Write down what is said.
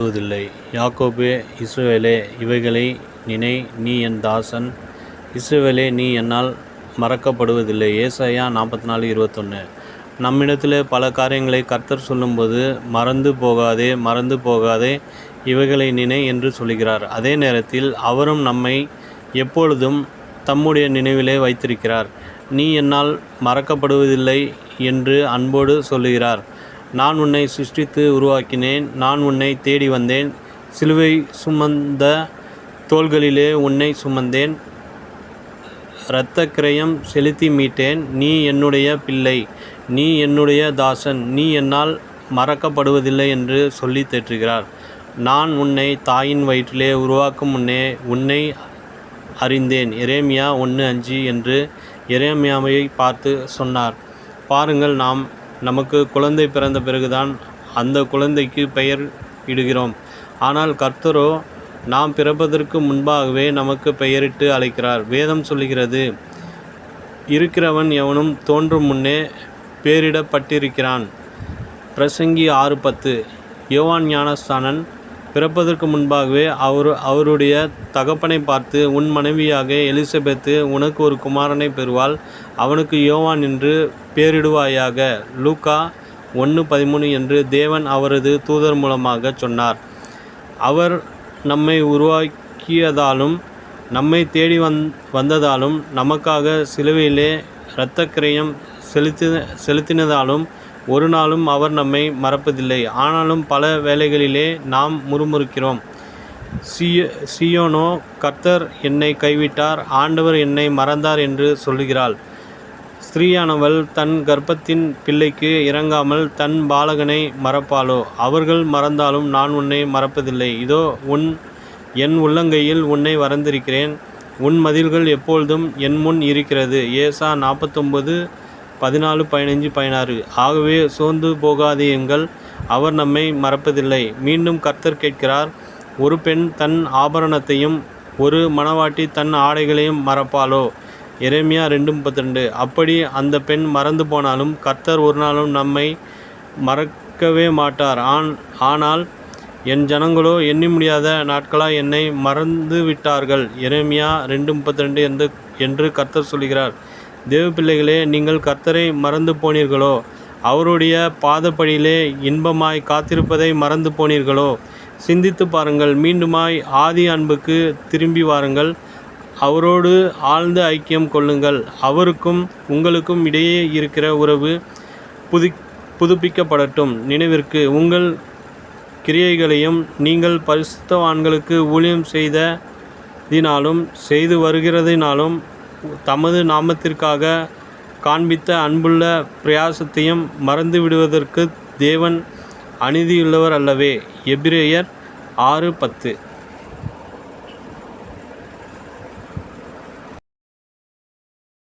விடுவதில்லை. யாக்கோபே, இஸ்ரவேலே, இவைகளை நினை, நீ என் தாசன். இஸ்ரவேலே, நீ என்னால் மறக்கப்படுவதில்லை. ஏசாயா 44:21. நம்மிடத்தில் பல காரியங்களை கர்த்தர் சொல்லும்போது மறந்து போகாதே இவைகளை நினை என்று சொல்கிறார். அதே நேரத்தில் அவரும் நம்மை எப்பொழுதும் தம்முடைய நினைவிலே வைத்திருக்கிறார். நீ என்னால் மறக்கப்படுவதில்லை என்று அன்போடு சொல்லுகிறார். நான் உன்னை சிருஷ்டித்து உருவாக்கினேன். நான் உன்னை தேடி வந்தேன். சிலுவை சுமந்த தோள்களிலே உன்னை சுமந்தேன். இரத்த கிரயம் செலுத்தி மீட்டேன். நீ என்னுடைய பிள்ளை, நீ என்னுடைய தாசன். நீ என்னால் மறக்கப்படுவதில்லை என்று சொல்லி தேற்றுகிறார். நான் உன்னை தாயின் வயிற்றிலே உருவாக்கும் முன்னே உன்னை அறிந்தேன். எரேமியா 1:5 என்று எரேமியாவை பார்த்து சொன்னார். பாருங்கள், நமக்கு குழந்தை பிறந்த பிறகுதான் அந்த குழந்தைக்கு பெயர் இடுகிறோம். ஆனால் கர்த்தரோ நாம் பிறப்பதற்கு முன்பாகவே நமக்கு பெயரிட்டு அழைக்கிறார். வேதம் சொல்லுகிறது, இருக்கிறவன் எவனும் தோன்றும் முன்னே பேரிடப்பட்டிருக்கிறான். பிரசங்கி 6:10. யோவான் ஞானஸ்நானன் பிறப்பதற்கு முன்பாகவே அவருடைய தகப்பனை பார்த்து, உன் மனைவியாக எலிசபெத்து உனக்கு ஒரு குமாரனை பெறுவாள். அவனுக்கு யோவான் என்று பேரிடுவாயாக. லூக்கா 1:13 என்று தேவன் அவரது தூதர் மூலமாக சொன்னார். அவர் நம்மை உருவாக்கியதாலும் நம்மை தேடி வந்ததாலும் நமக்காக சிலுவையிலே இரத்த கிரயம் செலுத்தினதாலும் ஒரு நாளும் அவர் நம்மை மறப்பதில்லை. ஆனாலும் பல வேளைகளிலே நாம் முறுமுறுக்கிறோம். சீயோனோ, கர்த்தர் என்னை கைவிட்டார், ஆண்டவர் என்னை மறந்தார் என்று சொல்லுகிறாள். ஸ்திரீயானவள் தன் கர்ப்பத்தின் பிள்ளைக்கு இறங்காமல் தன் பாலகனை மறப்பாளோ? அவர்கள் மறந்தாலும் நான் உன்னை மறப்பதில்லை. இதோ என் உள்ளங்கையில் உன்னை வரைந்திருக்கிறேன். உன் மதில்கள் எப்பொழுதும் என் முன் இருக்கிறது. ஏசா 49:14-15-16. ஆகவே சோர்ந்து போகாதேயுங்கள், அவர் நம்மை மறப்பதில்லை. மீண்டும் கர்த்தர் கேட்கிறார், ஒரு பெண் தன் ஆபரணத்தையும் ஒரு மணவாட்டி தன் ஆடைகளையும் மறப்பாளோ? எரேமியா 2:32. அப்படி அந்த பெண் மறந்து போனாலும் கர்த்தர் ஒரு நாளும் நம்மை மறக்கவே மாட்டார். ஆனால் என் ஜனங்களோ எண்ணி முடியாத நாட்களாய் என்னை மறந்து விட்டார்கள். எரேமியா 2:32 என்று கர்த்தர் சொல்கிறார். தேவ பிள்ளைகளே, நீங்கள் கர்த்தரை மறந்து போனீர்களோ? அவருடைய பாதப்படியிலே இன்பமாய் காத்திருப்பதை மறந்து போனீர்களோ? சிந்தித்து பாருங்கள். மீண்டுமாய் ஆதி அன்புக்கு திரும்பி வாருங்கள். அவரோடு ஆழ்ந்த ஐக்கியம் கொள்ளுங்கள். அவருக்கும் உங்களுக்கும் இடையே இருக்கிற உறவு புதுப்பிக்கப்படட்டும். நினைவிற்கு உங்கள் கிரியைகளையும் நீங்கள் பரிசுத்தவான்களுக்கு ஊழியம் செய்ததினாலும் செய்து வருகிறதினாலும் தமது நாமத்திற்காக காண்பித்த அன்புள்ள பிரயாசத்தையும் மறந்து விடுவதற்கு தேவன் அநீதியுள்ளவர் அல்லவே. எபிரேயர் 6:10.